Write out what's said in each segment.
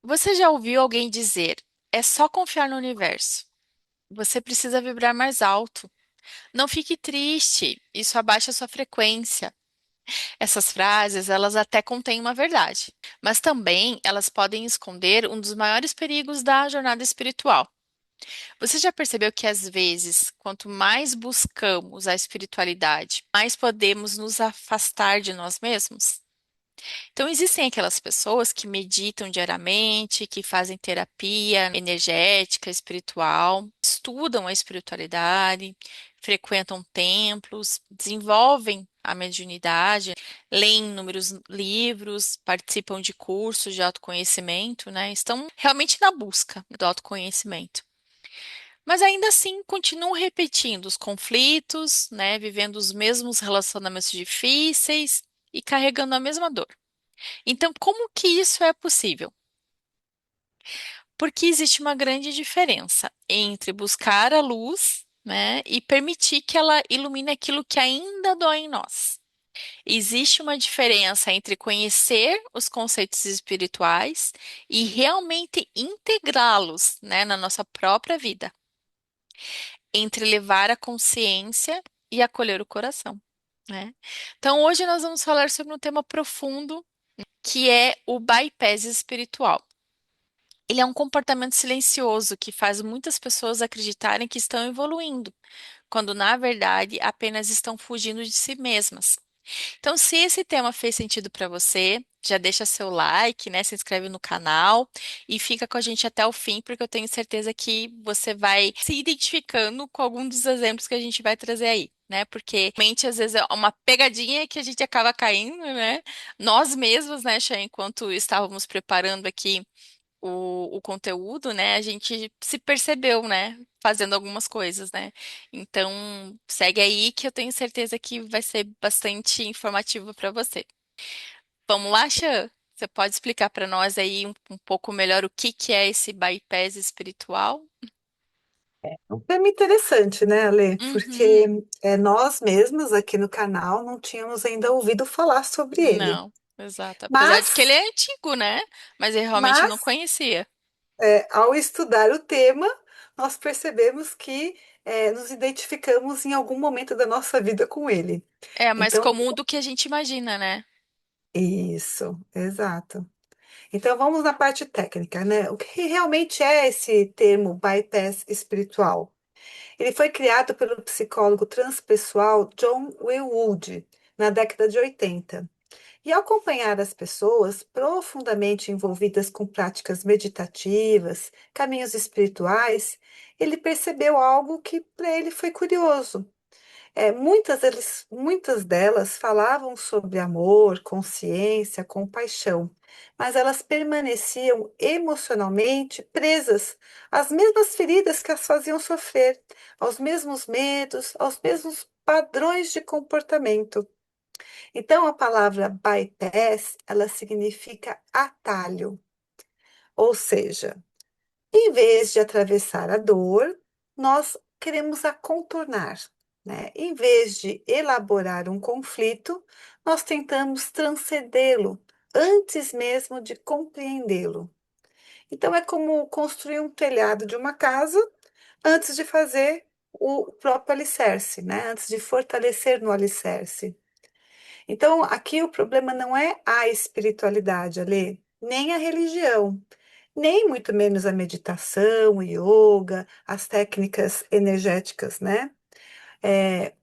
Você já ouviu alguém dizer: é só confiar no universo? Você precisa vibrar mais alto. Não fique triste, isso abaixa a sua frequência. Essas frases, elas até contêm uma verdade, mas também elas podem esconder um dos maiores perigos da jornada espiritual. Você já percebeu que às vezes, quanto mais buscamos a espiritualidade, mais podemos nos afastar de nós mesmos? Então, existem aquelas pessoas que meditam diariamente, que fazem terapia energética, espiritual, estudam a espiritualidade, frequentam templos, desenvolvem a mediunidade, leem inúmeros livros, participam de cursos de autoconhecimento, né? Estão realmente na busca do autoconhecimento. Mas ainda assim continuam repetindo os conflitos, né? Vivendo os mesmos relacionamentos difíceis e carregando a mesma dor. Então, como que isso é possível? Porque existe uma grande diferença entre buscar a luz, né, e permitir que ela ilumine aquilo que ainda dói em nós. Existe uma diferença entre conhecer os conceitos espirituais e realmente integrá-los, né, na nossa própria vida, entre levar a consciência e acolher o coração, né? Então, hoje nós vamos falar sobre um tema profundo que é o bypass espiritual. Ele é um comportamento silencioso que faz muitas pessoas acreditarem que estão evoluindo, quando na verdade apenas estão fugindo de si mesmas. Então, se esse tema fez sentido para você, já deixa seu like, né? Se inscreve no canal e fica com a gente até o fim, porque eu tenho certeza que você vai se identificando com algum dos exemplos que a gente vai trazer aí. Né? Porque realmente às vezes é uma pegadinha que a gente acaba caindo, né? Nós mesmos, né, Chay, enquanto estávamos preparando aqui o conteúdo, né, a gente se percebeu, né, fazendo algumas coisas, né? Então, segue aí que eu tenho certeza que vai ser bastante informativo para você. Vamos lá, Xan? Você pode explicar para nós aí um pouco melhor o que que é esse bypass espiritual? Um tema interessante, né, Ale? Porque Uhum. nós mesmos aqui no canal não tínhamos ainda ouvido falar sobre ele. Não, exato. Apesar de que ele Mas, é antigo, né? Mas eu realmente não mas conhecia. ao estudar o tema, nós percebemos que nos identificamos em algum momento da nossa vida com ele. É mais Então, comum do que a gente imagina, né? isso, exato. Então, vamos na parte técnica, né? O que realmente é esse termo bypass espiritual? Ele foi criado pelo psicólogo transpessoal John Willwood na década de 80. E ao acompanhar as pessoas profundamente envolvidas com práticas meditativas, caminhos espirituais, ele percebeu algo que para ele foi curioso. Muitas delas falavam sobre amor, consciência, compaixão, mas elas permaneciam emocionalmente presas às mesmas feridas que as faziam sofrer, aos mesmos medos, aos mesmos padrões de comportamento. Então, a palavra bypass, ela significa atalho, ou seja, em vez de atravessar a dor, nós queremos a contornar, né? Em vez de elaborar um conflito, nós tentamos transcendê-lo antes mesmo de compreendê-lo. Então, é como construir um telhado de uma casa antes de fazer o próprio alicerce, né? Antes de fortalecer no alicerce. Então, aqui o problema não é a espiritualidade, Alê, nem a religião, nem muito menos a meditação, o yoga, as técnicas energéticas, né?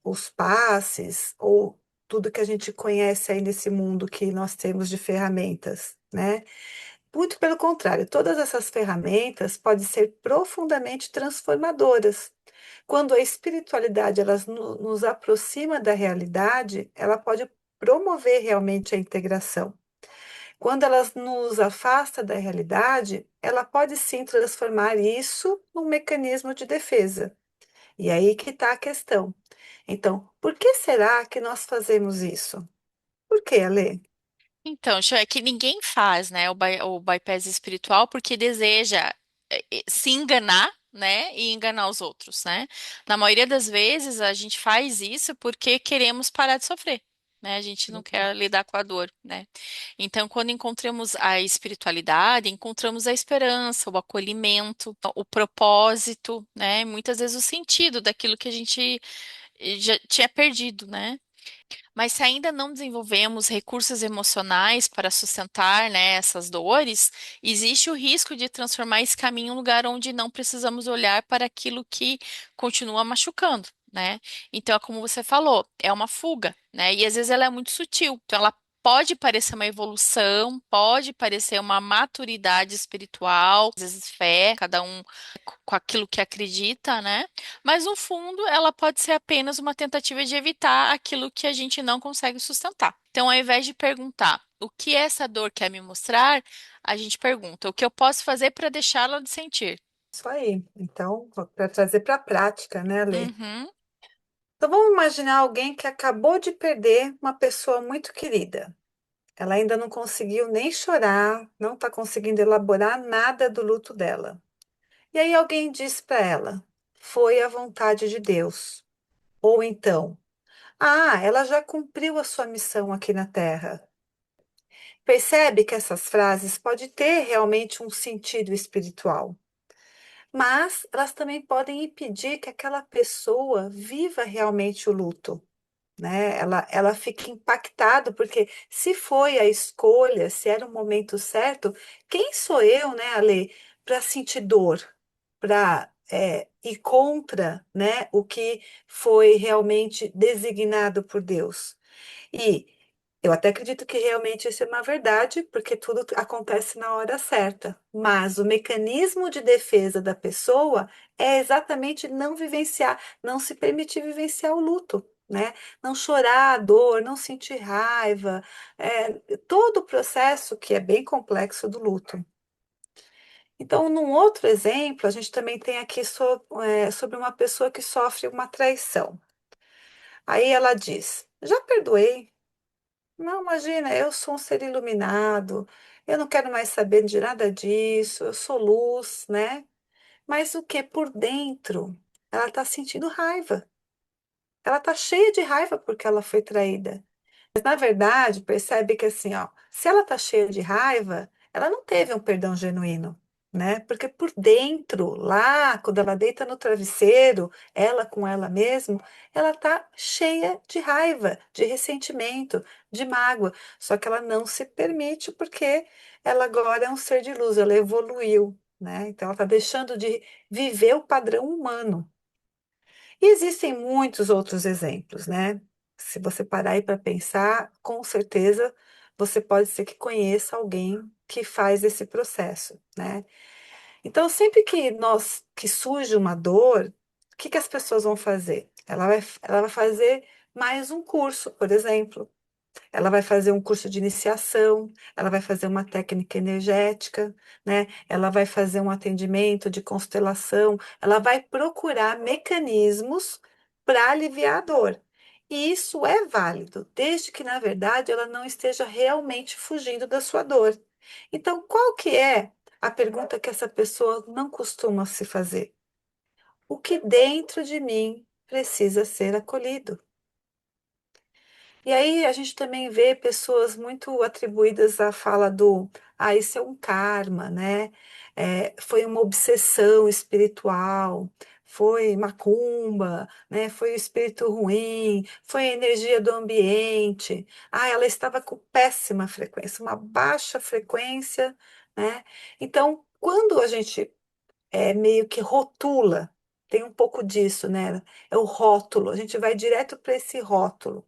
Os passes, ou tudo que a gente conhece aí nesse mundo que nós temos de ferramentas, né? Muito pelo contrário, todas essas ferramentas podem ser profundamente transformadoras. Quando a espiritualidade nos aproxima da realidade, ela pode promover realmente a integração. Quando ela nos afasta da realidade, ela pode sim transformar isso num mecanismo de defesa. E aí que está a questão. Então, por que será que nós fazemos isso? Por que, Alê? Então, Xô, é que ninguém faz, né, o bypass espiritual porque deseja se enganar, né, e enganar os outros, né? Na maioria das vezes a gente faz isso porque queremos parar de sofrer, né? A gente não quer lidar com a dor, né? Então, quando encontramos a espiritualidade, encontramos a esperança, o acolhimento, o propósito, né? Muitas vezes o sentido daquilo que a gente já tinha perdido, né? Mas se ainda não desenvolvemos recursos emocionais para sustentar, né, essas dores, existe o risco de transformar esse caminho em um lugar onde não precisamos olhar para aquilo que continua machucando, né? Então, é como você falou, é uma fuga, né? E às vezes ela é muito sutil. Então, ela pode parecer uma evolução, pode parecer uma maturidade espiritual, às vezes fé, cada um com aquilo que acredita, né? Mas no fundo, ela pode ser apenas uma tentativa de evitar aquilo que a gente não consegue sustentar. Então, ao invés de perguntar o que essa dor quer me mostrar, a gente pergunta o que eu posso fazer para deixá-la de sentir. Isso aí. Então, para trazer para a prática, né, Lê? Uhum, Então, vamos imaginar alguém que acabou de perder uma pessoa muito querida. Ela ainda não conseguiu nem chorar, não está conseguindo elaborar nada do luto dela. E aí alguém diz para ela: foi a vontade de Deus. Ou então, ah, ela já cumpriu a sua missão aqui na Terra. Percebe que essas frases podem ter realmente um sentido espiritual, mas elas também podem impedir que aquela pessoa viva realmente o luto, né? Ela fica impactada, porque se foi a escolha, se era o momento certo, quem sou eu, né, Ale, para sentir dor, para ir contra, né, o que foi realmente designado por Deus? E eu até acredito que realmente isso é uma verdade, porque tudo acontece na hora certa. Mas o mecanismo de defesa da pessoa é exatamente não vivenciar, não se permitir vivenciar o luto, né? Não chorar a dor, não sentir raiva, todo o processo que é bem complexo do luto. Então, num outro exemplo, a gente também tem aqui sobre uma pessoa que sofre uma traição. Aí ela diz: já perdoei. Não, imagina, eu sou um ser iluminado, eu não quero mais saber de nada disso, eu sou luz, né? Mas o que por dentro? Ela está sentindo raiva. Ela está cheia de raiva porque ela foi traída. Mas, na verdade, percebe que assim, ó, se ela está cheia de raiva, ela não teve um perdão genuíno, né? Porque por dentro, lá, quando ela deita no travesseiro, ela com ela mesma, ela está cheia de raiva, de ressentimento, de mágoa. Só que ela não se permite porque ela agora é um ser de luz, ela evoluiu, né? Então ela está deixando de viver o padrão humano. E existem muitos outros exemplos, né? Se você parar aí para pensar, com certeza você pode ser que conheça alguém que faz esse processo, né? Então, sempre que surge uma dor, o que que as pessoas vão fazer? Ela vai fazer mais um curso, por exemplo. Ela vai fazer um curso de iniciação, ela vai fazer uma técnica energética, né? Ela vai fazer um atendimento de constelação, ela vai procurar mecanismos para aliviar a dor. E isso é válido, desde que, na verdade, ela não esteja realmente fugindo da sua dor. Então, qual que é a pergunta que essa pessoa não costuma se fazer? O que dentro de mim precisa ser acolhido? E aí a gente também vê pessoas muito atribuídas à fala do, ah, isso é um karma, né? Foi uma obsessão espiritual, foi macumba, né? Foi o espírito ruim, foi a energia do ambiente. Ah, ela estava com péssima frequência, uma baixa frequência, né? Então, quando a gente meio que rotula, tem um pouco disso, né? É o rótulo, a gente vai direto para esse rótulo.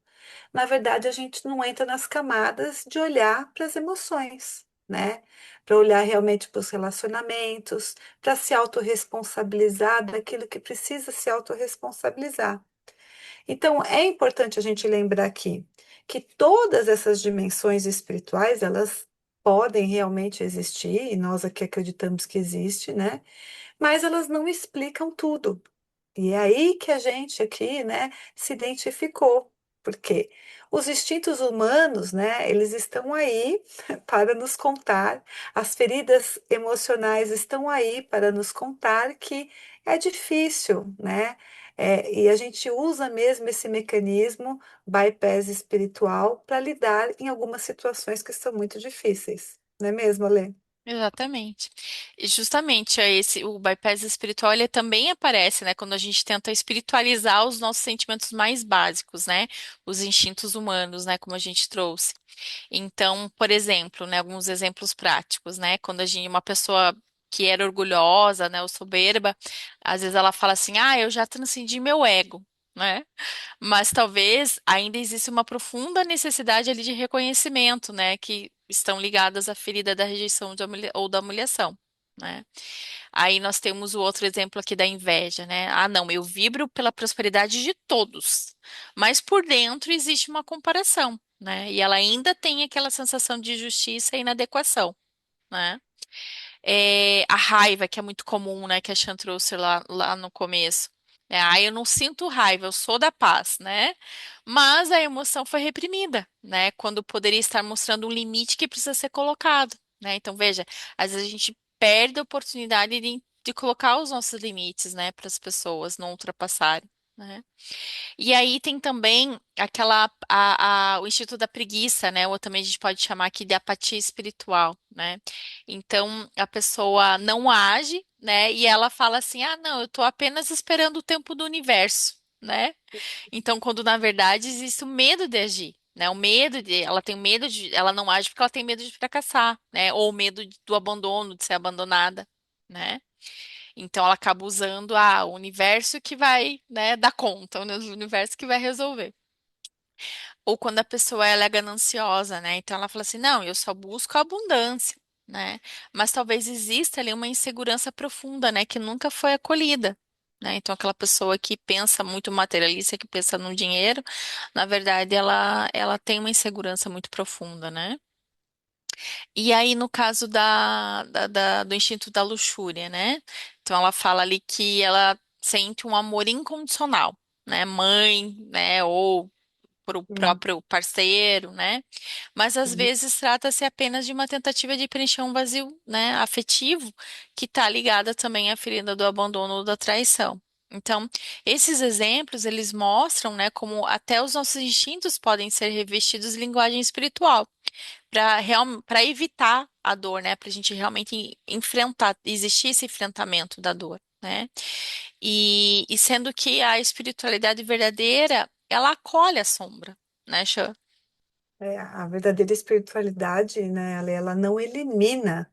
Na verdade, a gente não entra nas camadas de olhar para as emoções, né? Para olhar realmente para os relacionamentos, para se autorresponsabilizar daquilo que precisa se autorresponsabilizar. Então, é importante a gente lembrar aqui que todas essas dimensões espirituais, elas podem realmente existir, e nós aqui acreditamos que existe, né? Mas elas não explicam tudo. E é aí que a gente aqui, né, se identificou, porque os instintos humanos, né, eles estão aí para nos contar, as feridas emocionais estão aí para nos contar que é difícil, né, E a gente usa mesmo esse mecanismo bypass espiritual para lidar em algumas situações que são muito difíceis. Não é mesmo, Alê? Exatamente. E justamente o bypass espiritual, ele também aparece, né, quando a gente tenta espiritualizar os nossos sentimentos mais básicos, né, os instintos humanos, né, como a gente trouxe. Então, por exemplo, né, alguns exemplos práticos, né, quando uma pessoa que era orgulhosa, né, ou soberba, às vezes ela fala assim, ah, eu já transcendi meu ego. Né? Mas talvez ainda exista uma profunda necessidade ali de reconhecimento, né? Que estão ligadas à ferida da rejeição ou da humilhação, né? Aí nós temos o outro exemplo aqui da inveja, né? Ah, não, eu vibro pela prosperidade de todos, mas por dentro existe uma comparação, né? E ela ainda tem aquela sensação de injustiça e inadequação, né? A raiva, que é muito comum, né, que a Chan trouxe lá no começo. Eu não sinto raiva, eu sou da paz, né? Mas a emoção foi reprimida, né? Quando poderia estar mostrando um limite que precisa ser colocado, né? Então, veja, às vezes a gente perde a oportunidade de colocar os nossos limites, né, para as pessoas não ultrapassarem, né? E aí tem também o Instituto da Preguiça, né? Ou também a gente pode chamar aqui de apatia espiritual, né? Então a pessoa não age, né? E ela fala assim: ah, não, eu tô apenas esperando o tempo do universo, né? Então, quando na verdade existe o medo de agir. Né, ela tem medo ela não age porque ela tem medo de fracassar, né? Ou medo do abandono, de ser abandonada, né? Então ela acaba usando o universo que vai, né, dar conta, o universo que vai resolver. Ou quando a pessoa ela é gananciosa, né? Então ela fala assim: "Não, eu só busco a abundância", né? Mas talvez exista ali uma insegurança profunda, né, que nunca foi acolhida. Né? Então, aquela pessoa que pensa muito materialista, que pensa no dinheiro, na verdade, ela tem uma insegurança muito profunda, né? E aí, no caso do instinto da luxúria, né? Então, ela fala ali que ela sente um amor incondicional, né? Mãe, né? Ou para o Hum, próprio parceiro, né? Mas às uhum. vezes trata-se apenas de uma tentativa de preencher um vazio, né? Afetivo, que está ligada também à ferida do abandono ou da traição. Então, esses exemplos, eles mostram, né, como até os nossos instintos podem ser revestidos de linguagem espiritual para evitar a dor, né? Para a gente realmente enfrentar, existir esse enfrentamento da dor, né? E sendo que a espiritualidade verdadeira, ela acolhe a sombra, né, Xan? A verdadeira espiritualidade, né, ela não elimina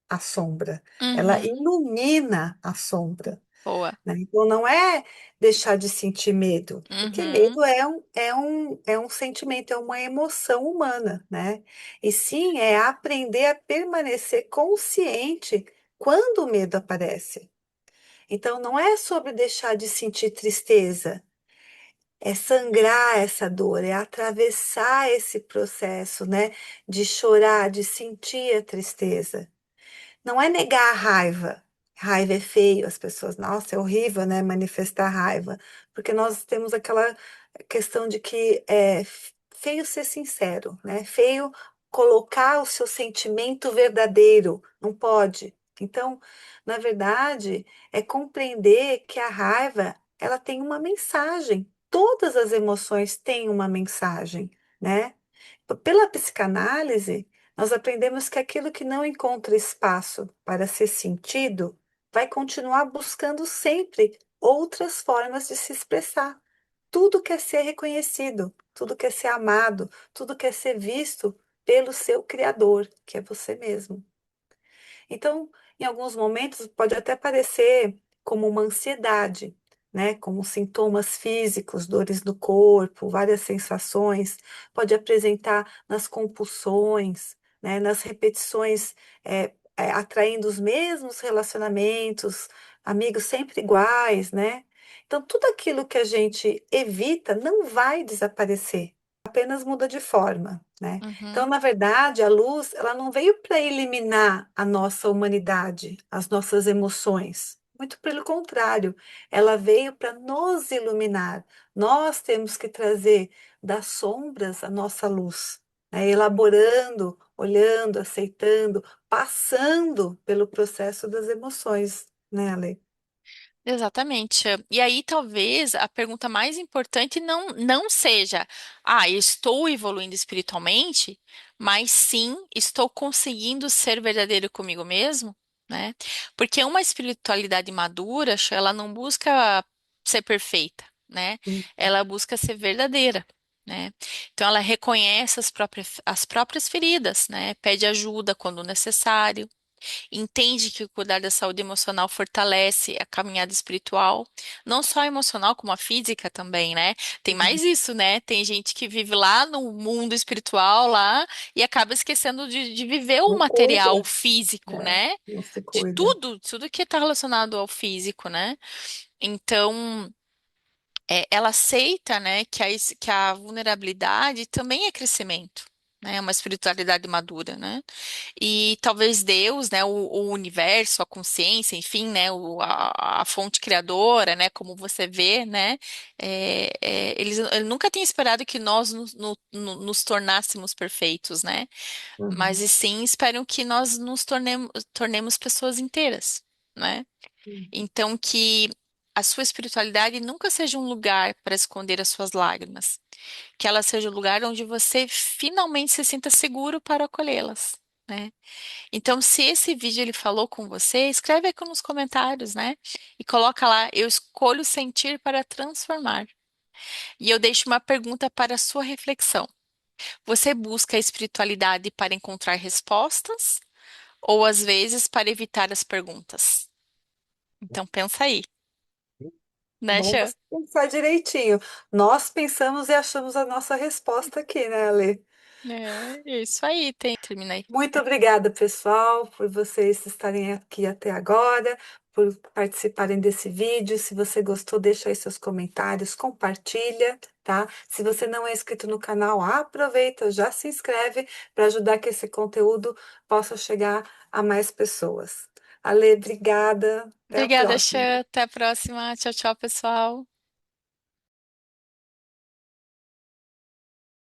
a sombra, ela Uhum, ilumina a sombra. boa. Né? Então, não é deixar de sentir medo, porque Uhum, medo é um sentimento, é uma emoção humana, né? E sim, é aprender a permanecer consciente quando o medo aparece. Então, não é sobre deixar de sentir tristeza, é sangrar essa dor, é atravessar esse processo, né? De chorar, de sentir a tristeza. Não é negar a raiva. Raiva é feio, as pessoas, nossa, é horrível, né, manifestar raiva, porque nós temos aquela questão de que é feio ser sincero, né? Feio colocar o seu sentimento verdadeiro, não pode. Então, na verdade, é compreender que a raiva, ela tem uma mensagem. Todas as emoções têm uma mensagem, né? Pela psicanálise, nós aprendemos que aquilo que não encontra espaço para ser sentido vai continuar buscando sempre outras formas de se expressar. Tudo quer ser reconhecido, tudo quer ser amado, tudo quer ser visto pelo seu Criador, que é você mesmo. Então, em alguns momentos, pode até parecer como uma ansiedade, né? Como sintomas físicos, dores no corpo, várias sensações, pode apresentar nas compulsões, né? Nas repetições, atraindo os mesmos relacionamentos, amigos sempre iguais, né? Então, tudo aquilo que a gente evita não vai desaparecer, apenas muda de forma, né? Então, uhum. na verdade, a luz, ela não veio para eliminar a nossa humanidade, as nossas emoções. Muito pelo contrário, ela veio para nos iluminar. Nós temos que trazer das sombras a nossa luz, né? Elaborando, olhando, aceitando, passando pelo processo das emoções, né, Ale? Exatamente. E aí, talvez a pergunta mais importante não seja, eu estou evoluindo espiritualmente, mas sim, estou conseguindo ser verdadeiro comigo mesmo, né? Porque uma espiritualidade madura, ela não busca ser perfeita, né? Hum, Ela busca ser verdadeira, né? Então, ela reconhece as próprias feridas, né? Pede ajuda quando necessário, entende que cuidar da saúde emocional fortalece a caminhada espiritual, não só a emocional, como a física também, né? Tem hum. mais isso, né? Tem gente que vive lá no mundo espiritual lá e acaba esquecendo de viver o Não material cuida, físico, né? né? Não se De cuida. tudo que está relacionado ao físico, né? Então, ela aceita, né, que a vulnerabilidade também é crescimento. Né, é uma espiritualidade madura, né? E talvez Deus, né, o universo, a consciência, enfim, né, a fonte criadora, né, como você vê, né, ele nunca tem esperado que nós nos tornássemos perfeitos, né, mas Uhum, e sim esperam que nós nos tornemos pessoas inteiras, né? uhum, Então que a sua espiritualidade nunca seja um lugar para esconder as suas lágrimas, que ela seja o lugar onde você finalmente se sinta seguro para acolhê-las, né? Então, se esse vídeo ele falou com você, escreve aqui nos comentários, né? E coloca lá, eu escolho sentir para transformar. E eu deixo uma pergunta para a sua reflexão. Você busca a espiritualidade para encontrar respostas ou às vezes para evitar as perguntas? Então, pensa aí, né, bom Xan? você pensar direitinho. Nós pensamos e achamos a nossa resposta aqui, né, Ale? É isso aí, terminei. Muito obrigada, pessoal, por vocês estarem aqui até agora, por participarem desse vídeo. Se você gostou, deixa aí seus comentários, compartilha, tá? Se você não é inscrito no canal, aproveita, já se inscreve para ajudar que esse conteúdo possa chegar a mais pessoas. Ale, obrigada. Até a Obrigada, próxima. Xan. Até a próxima. Tchau, tchau, pessoal.